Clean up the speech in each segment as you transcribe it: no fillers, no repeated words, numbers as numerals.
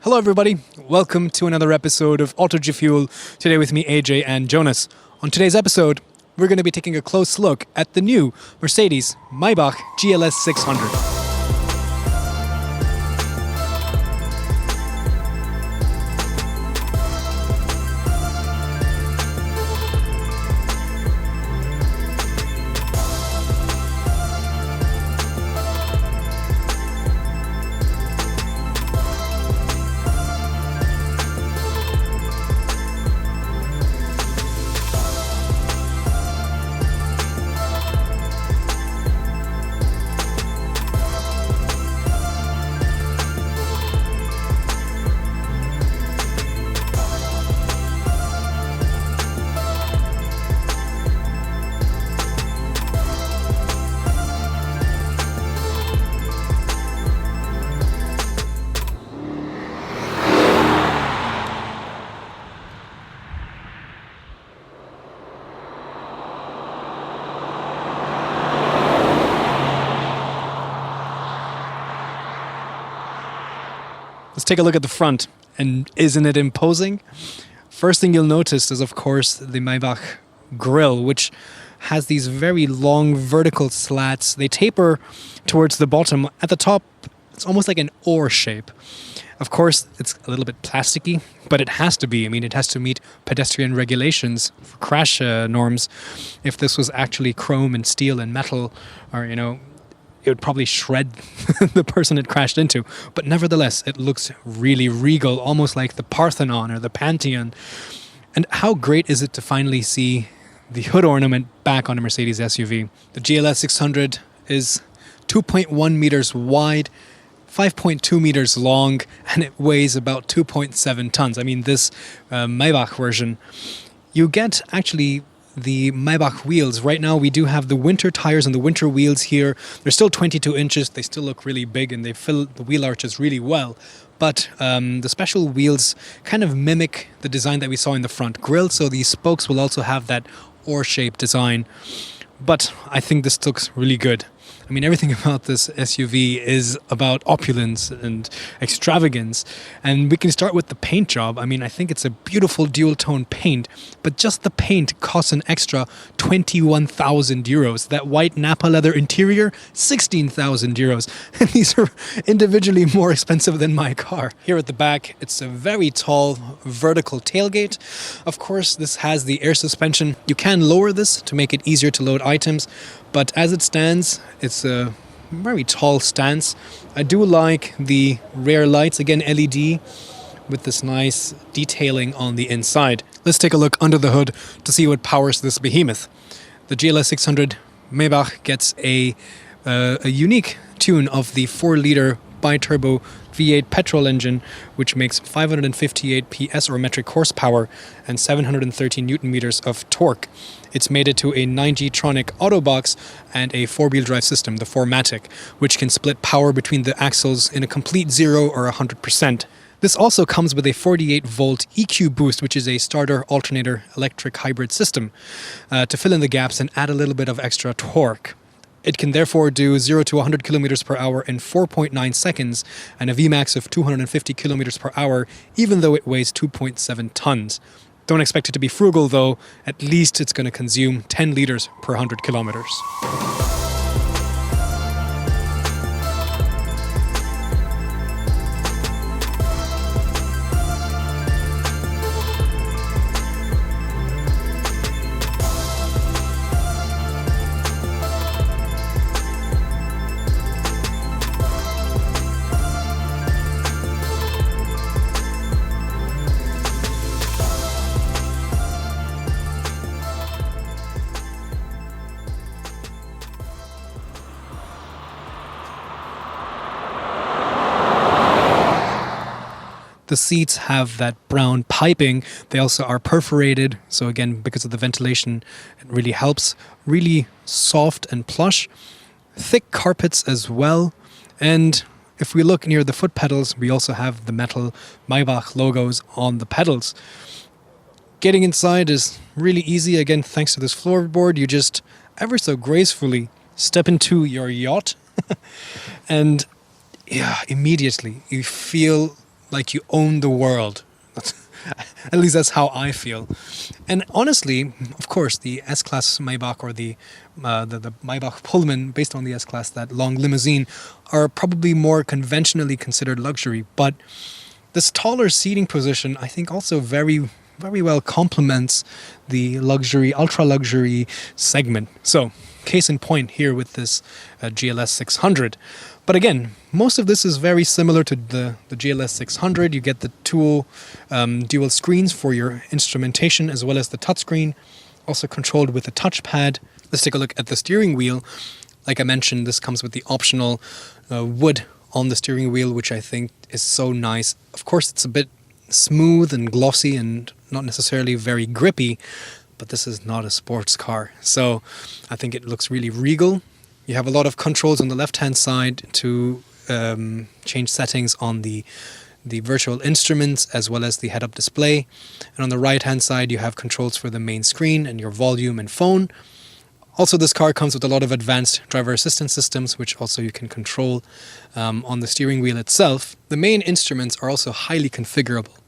Hello everybody, welcome to another episode of Autogefuel, today with me AJ and Jonas. On today's episode, we're going to be taking a close look at the new Mercedes Maybach Gls600. Let's take a look at the front, and isn't it imposing? First thing you'll notice is, of course, the Maybach grille, which has these very long vertical slats. They taper towards the bottom. At the top, it's almost like an oar shape. Of course, it's a little bit plasticky, but it has to be. I mean, it has to meet pedestrian regulations for crash norms. If this was actually chrome and steel and metal, or, it would probably shred the person it crashed into. But nevertheless, it looks really regal, almost like the Parthenon or the Pantheon. And how great is it to finally see the hood ornament back on a Mercedes SUV? The Gls600 is 2.1 meters wide, 5.2 meters long, and it weighs about 2.7 tons. I mean, this Maybach version, you get actually the Maybach wheels. Right now we do have the winter tires and the winter wheels here. They're still 22 inches. They still look really big and they fill the wheel arches really well. But the special wheels kind of mimic the design that we saw in the front grille. So these spokes will also have that oar-shaped design. But I think this looks really good. I mean, everything about this SUV is about opulence and extravagance. And we can start with the paint job. I mean, I think it's a beautiful dual-tone paint, but just the paint costs an extra 21,000 euros. That white Napa leather interior, 16,000 euros. And these are individually more expensive than my car. Here at the back, it's a very tall vertical tailgate. Of course, this has the air suspension. You can lower this to make it easier to load items, but as it stands, it's a very tall stance. I do like the rear lights, again LED, with this nice detailing on the inside. Let's take a look under the hood to see what powers this behemoth. The Gls600 Maybach gets a unique tune of the 4-liter bi-turbo V8 petrol engine, which makes 558 PS or metric horsepower and 713 newton meters of torque. It's mated to a 9G-tronic Autobox and a 4-wheel drive system, the 4MATIC, which can split power between the axles in a complete 0 or 100%. This also comes with a 48-volt EQ boost, which is a starter-alternator electric hybrid system, to fill in the gaps and add a little bit of extra torque. It can therefore do 0 to 100 kilometers per hour in 4.9 seconds and a Vmax of 250 kilometers per hour, even though it weighs 2.7 tons. Don't expect it to be frugal though, at least it's going to consume 10 liters per 100 kilometers. The seats have that brown piping. They also are perforated, so again, because of the ventilation, it really helps. Really soft and plush. Thick carpets as well. And if we look near the foot pedals, we also have the metal Maybach logos on the pedals. Getting inside is really easy. Again, thanks to this floorboard, you just ever so gracefully step into your yacht and immediately you feel like you own the world. At least that's how I feel. And honestly, of course, the S-Class Maybach or the Maybach Pullman, based on the S-Class, that long limousine, are probably more conventionally considered luxury. But this taller seating position, I think, also very, very well complements the luxury, ultra-luxury segment. So, case in point here with this GLS600. But again, most of this is very similar to the GLS600. You get the dual screens for your instrumentation as well as the touchscreen, also controlled with a touchpad. Let's take a look at the steering wheel. Like I mentioned, this comes with the optional wood on the steering wheel, which I think is so nice. Of course, it's a bit smooth and glossy and not necessarily very grippy, but this is not a sports car. So I think it looks really regal. You have a lot of controls on the left-hand side to change settings on the virtual instruments as well as the head-up display. And on the right-hand side, you have controls for the main screen and your volume and phone. Also, this car comes with a lot of advanced driver assistance systems, which also you can control on the steering wheel itself. The main instruments are also highly configurable.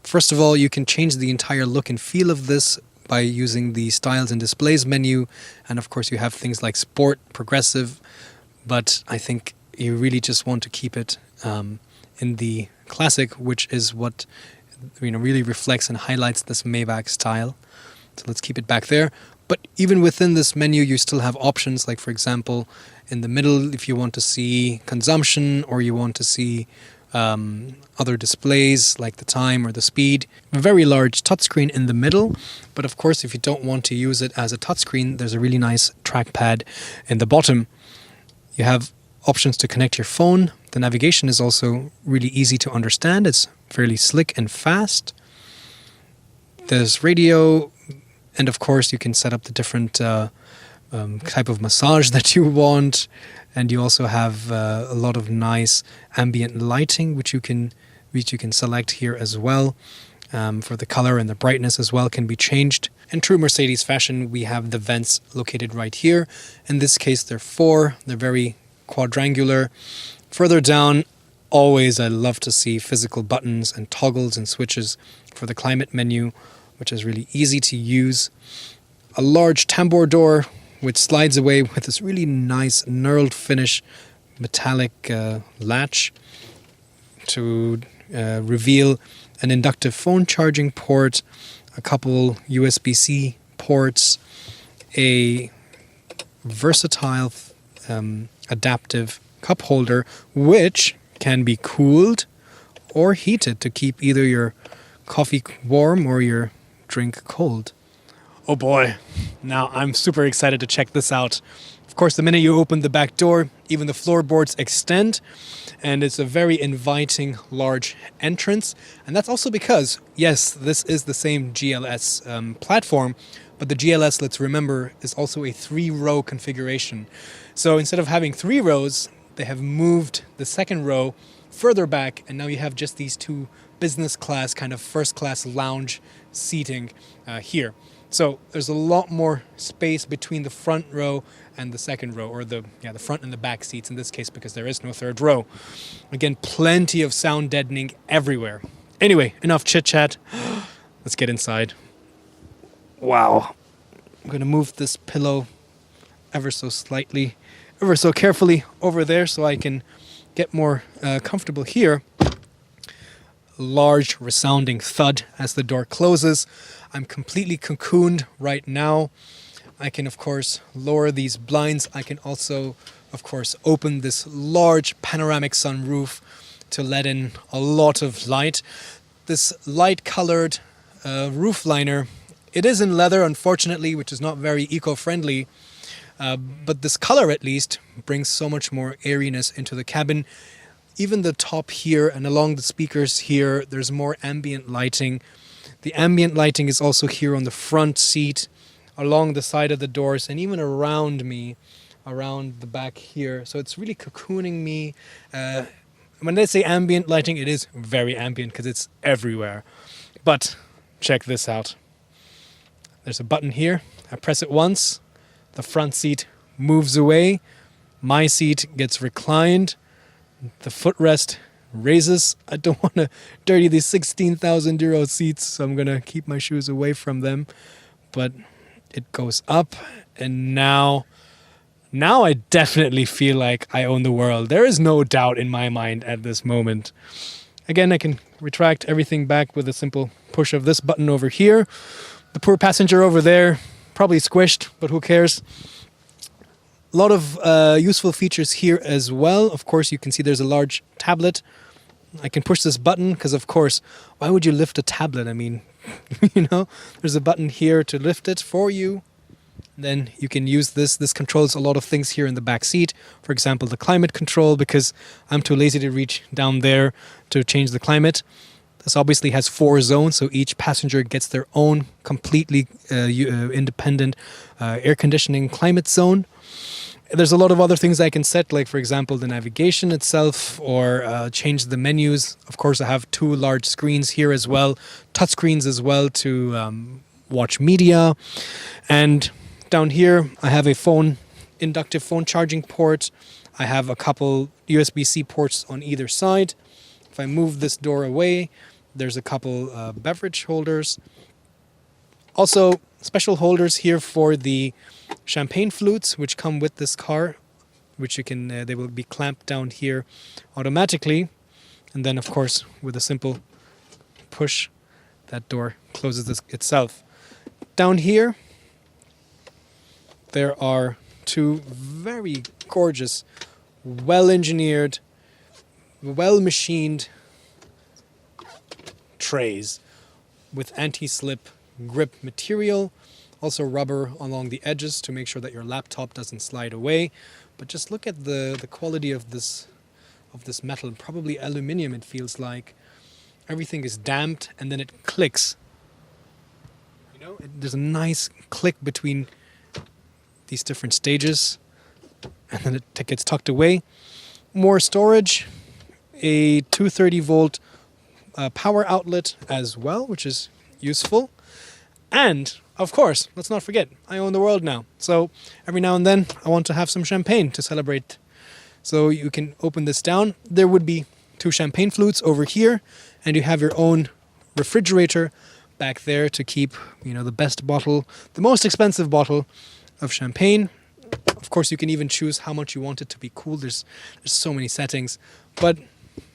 First of all, you can change the entire look and feel of this by using the Styles and Displays menu. And of course, you have things like Sport, Progressive, but I think you really just want to keep it in the Classic, which is what really reflects and highlights this Maybach style. So let's keep it back there. But even within this menu, you still have options like, for example, in the middle, if you want to see consumption or you want to see other displays like the time or the speed. A very large touchscreen in the middle, but of course if you don't want to use it as a touchscreen, there's a really nice trackpad in the bottom. You have options to connect your phone. The navigation is also really easy to understand. It's fairly slick and fast. There's radio, and of course you can set up the different type of massage that you want. And you also have a lot of nice ambient lighting, which you can select here as well. For the color and the brightness as well can be changed. In true Mercedes fashion, we have the vents located right here. In this case, they're 4. They're very quadrangular. Further down, always I love to see physical buttons and toggles and switches for the climate menu, which is really easy to use. A large tambour door, which slides away with this really nice knurled finish metallic latch to reveal an inductive phone charging port, a couple USB-C ports, a versatile adaptive cup holder, which can be cooled or heated to keep either your coffee warm or your drink cold. Oh boy, now I'm super excited to check this out. Of course, the minute you open the back door, even the floorboards extend, and it's a very inviting, large entrance. And that's also because, yes, this is the same GLS platform, but the GLS, let's remember, is also a 3-row configuration. So instead of having 3 rows, they have moved the second row further back, and now you have just these 2 business class, kind of first class lounge seating here. So there's a lot more space between the front row and the second row, or the front and the back seats in this case, because there is no third row. Again, plenty of sound deadening everywhere. Anyway, enough chit-chat. Let's get inside. Wow. I'm going to move this pillow ever so slightly, ever so carefully over there so I can get more comfortable here. Large resounding thud as the door closes. I'm completely cocooned right now. I can, of course, lower these blinds. I can also, of course, open this large panoramic sunroof to let in a lot of light. This light-colored roof liner, it is in leather, unfortunately, which is not very eco-friendly. But this color, at least, brings so much more airiness into the cabin. Even the top here and along the speakers here, there's more ambient lighting. The ambient lighting is also here on the front seat, along the side of the doors, and even around me, around the back here. So it's really cocooning me. When they say ambient lighting, it is very ambient because it's everywhere. But check this out. There's a button here. I press it once. The front seat moves away. My seat gets reclined. The footrest raises. I don't want to dirty these 16,000 euro seats, so I'm going to keep my shoes away from them. But it goes up, and now I definitely feel like I own the world. There is no doubt in my mind at this moment. Again, I can retract everything back with a simple push of this button over here. The poor passenger over there, probably squished, but who cares? A lot of useful features here as well. Of course, you can see there's a large tablet. I can push this button because, of course, why would you lift a tablet? I mean, there's a button here to lift it for you. Then you can use this. This controls a lot of things here in the back seat. For example, the climate control, because I'm too lazy to reach down there to change the climate. This obviously has 4 zones, so each passenger gets their own completely independent air conditioning climate zone. There's a lot of other things I can set, like, for example, the navigation itself, or change the menus. Of course, I have 2 large screens here as well, touch screens as well to watch media. And down here, I have a inductive phone charging port. I have a couple USB-C ports on either side. If I move this door away, there's a couple beverage holders. Also, special holders here for the champagne flutes, which come with this car, which you can, they will be clamped down here automatically. And then, of course, with a simple push, that door closes itself. Down here, there are 2 very gorgeous, well-engineered, well-machined trays with anti-slip grip material, also rubber along the edges to make sure that your laptop doesn't slide away. But just look at the quality of this metal, probably aluminium it feels like. Everything is damped and then it clicks. There's a nice click between these different stages, and then it gets tucked away. More storage, a 230 volt power outlet as well, which is useful. And of course, let's not forget, I own the world now. So every now and then I want to have some champagne to celebrate. So you can open this down. There would be 2 champagne flutes over here, and you have your own refrigerator back there to keep, the best bottle, the most expensive bottle of champagne. Of course, you can even choose how much you want it to be cool. There's so many settings. But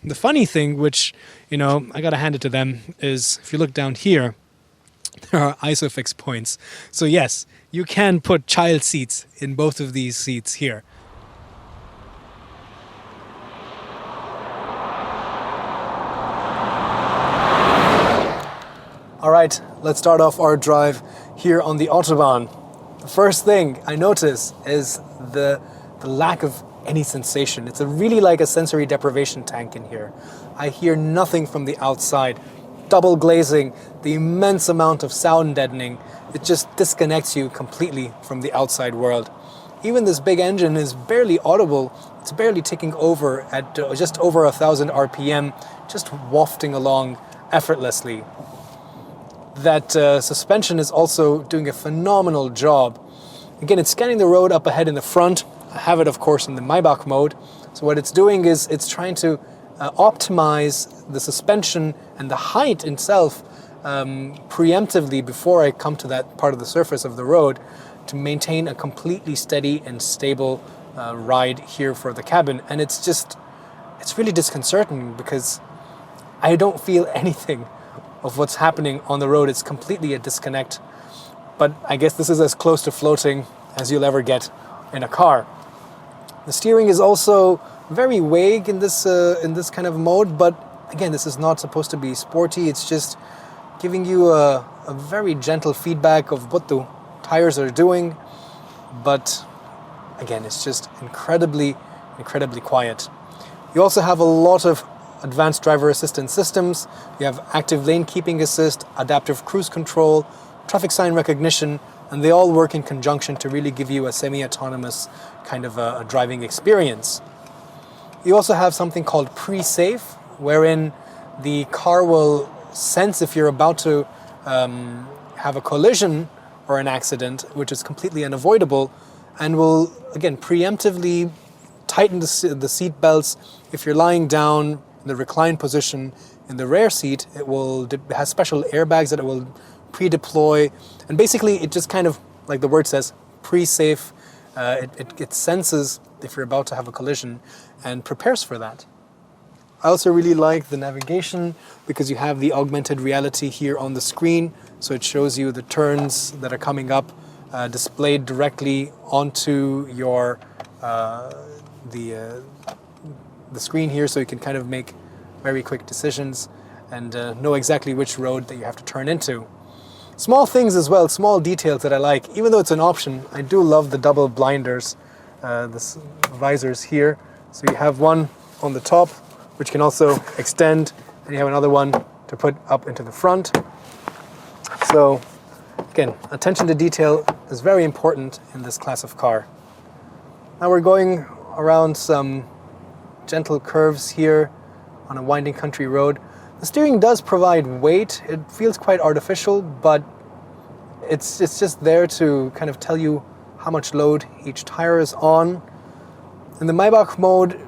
the funny thing, which, I gotta hand it to them, is if you look down here, there are ISOFIX points. So yes, you can put child seats in both of these seats here. All right, let's start off our drive here on the Autobahn. The first thing I notice is the lack of any sensation. It's really like a sensory deprivation tank in here. I hear nothing from the outside. Double glazing, the immense amount of sound deadening, it just disconnects you completely from the outside world. Even this big engine is barely audible. It's barely ticking over at just over 1,000 RPM, just wafting along effortlessly. That suspension is also doing a phenomenal job. Again, it's scanning the road up ahead in the front. I have it, of course, in the Maybach mode. So what it's doing is it's trying to optimize the suspension and the height itself preemptively before I come to that part of the surface of the road to maintain a completely steady and stable ride here for the cabin. And it's really disconcerting because I don't feel anything of what's happening on the road. It's completely a disconnect. But I guess this is as close to floating as you'll ever get in a car. The steering is also very vague in this kind of mode, but again, this is not supposed to be sporty. It's just giving you a very gentle feedback of what the tires are doing. But again, it's just incredibly quiet. You also have a lot of advanced driver assistance systems. You have active lane keeping assist, adaptive cruise control, traffic sign recognition, and they all work in conjunction to really give you a semi-autonomous kind of a driving experience. You also have something called pre-safe, wherein the car will sense if you're about to have a collision or an accident, which is completely unavoidable, and will, again, preemptively tighten the seat belts if you're lying down, in the recline position. In the rear seat, it has special airbags that it will pre-deploy, and basically it just kind of, like the word says, pre-safe. It senses if you're about to have a collision and prepares for that. I also really like the navigation because you have the augmented reality here on the screen, so it shows you the turns that are coming up, displayed directly onto your the screen here, so you can kind of make very quick decisions and know exactly which road that you have to turn into. Small things as well, small details that I like. Even though it's an option, I do love the double blinders, the visors here. So you have one on the top, which can also extend, and you have another one to put up into the front. So again, attention to detail is very important in this class of car. Now we're going around some gentle curves here on a winding country road. The steering does provide weight. It feels quite artificial, but it's just there to kind of tell you how much load each tire is on. In the Maybach mode,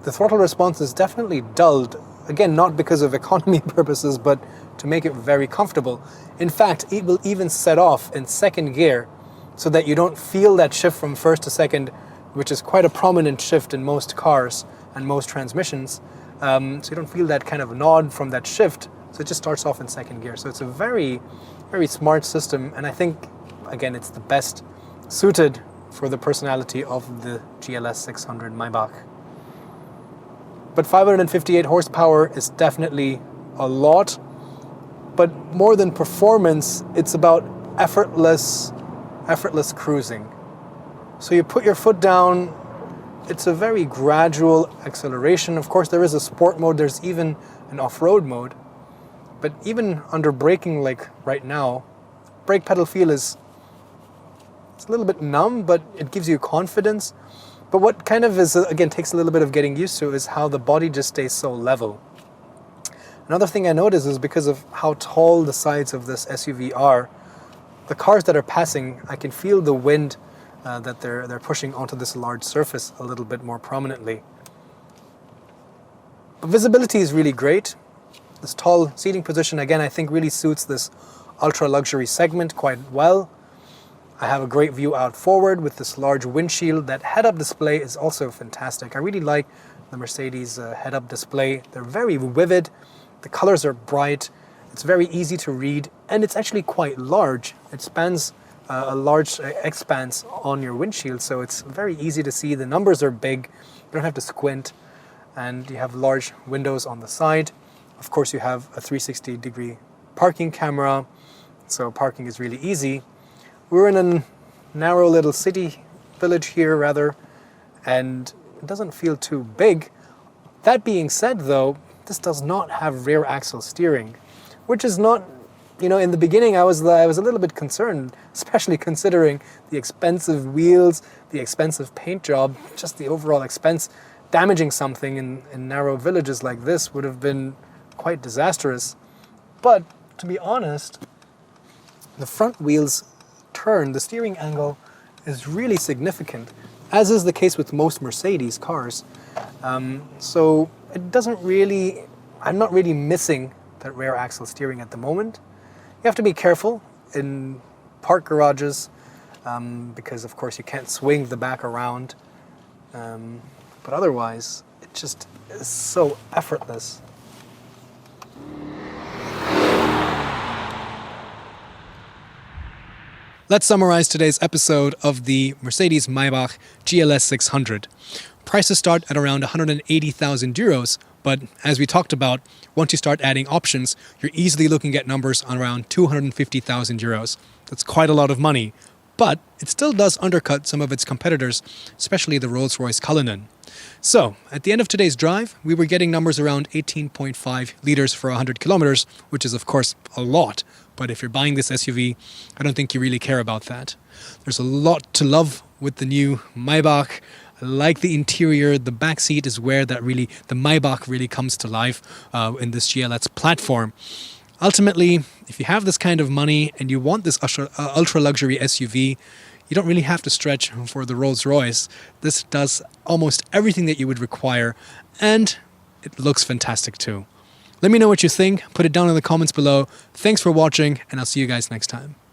the throttle response is definitely dulled. Again, not because of economy purposes, but to make it very comfortable. In fact, it will even set off in second gear so that you don't feel that shift from first to second, which is quite a prominent shift in most cars and most transmissions. So you don't feel that kind of nod from that shift. So it just starts off in second gear. So it's a very, very smart system. And I think, again, it's the best suited for the personality of the GLS600 Maybach. But 558 horsepower is definitely a lot. But more than performance, it's about effortless cruising. So you put your foot down. It's a very gradual acceleration. Of course, there is a sport mode. There's even an off-road mode. But even under braking, like right now, brake pedal feel it's a little bit numb, but it gives you confidence. But what kind of is, again, takes a little bit of getting used to is how the body just stays so level. Another thing I notice is because of how tall the sides of this SUV are, the cars that are passing, I can feel the wind that they're pushing onto this large surface a little bit more prominently. But visibility is really great. This tall seating position, again, I think really suits this ultra-luxury segment quite well. I have a great view out forward with this large windshield. That head-up display is also fantastic. I really like the Mercedes head-up display. They're very vivid. The colors are bright. It's very easy to read, and it's actually quite large. It spans a large expanse on your windshield, so it's very easy to see. The numbers are big. You don't have to squint, and you have large windows on the side. Of course, you have a 360-degree parking camera, so parking is really easy. We're in a narrow little village here, rather, and it doesn't feel too big. That being said, though, this does not have rear axle steering, which is not, in the beginning I was a little bit concerned, especially considering the expensive wheels, the expensive paint job, just the overall expense. Damaging something in narrow villages like this would have been quite disastrous. But to be honest, the front wheels turn, the steering angle is really significant, as is the case with most Mercedes cars. So it doesn't really, I'm not really missing that rear axle steering at the moment. You have to be careful in park garages because of course you can't swing the back around. But otherwise, it just is so effortless. Let's summarize today's episode of the Mercedes Maybach GLS600. Prices start at around 180,000 euros, but as we talked about, once you start adding options, you're easily looking at numbers on around 250,000 euros. That's quite a lot of money, but it still does undercut some of its competitors, especially the Rolls-Royce Cullinan. So, at the end of today's drive, we were getting numbers around 18.5 liters for 100 kilometers, which is of course a lot. But if you're buying this SUV, I don't think you really care about that. There's a lot to love with the new Maybach. I like the interior. The back seat is where the Maybach really comes to life in this GLS platform. Ultimately, if you have this kind of money and you want this ultra-luxury SUV, you don't really have to stretch for the Rolls-Royce. This does almost everything that you would require. And it looks fantastic too. Let me know what you think. Put it down in the comments below. Thanks for watching, and I'll see you guys next time.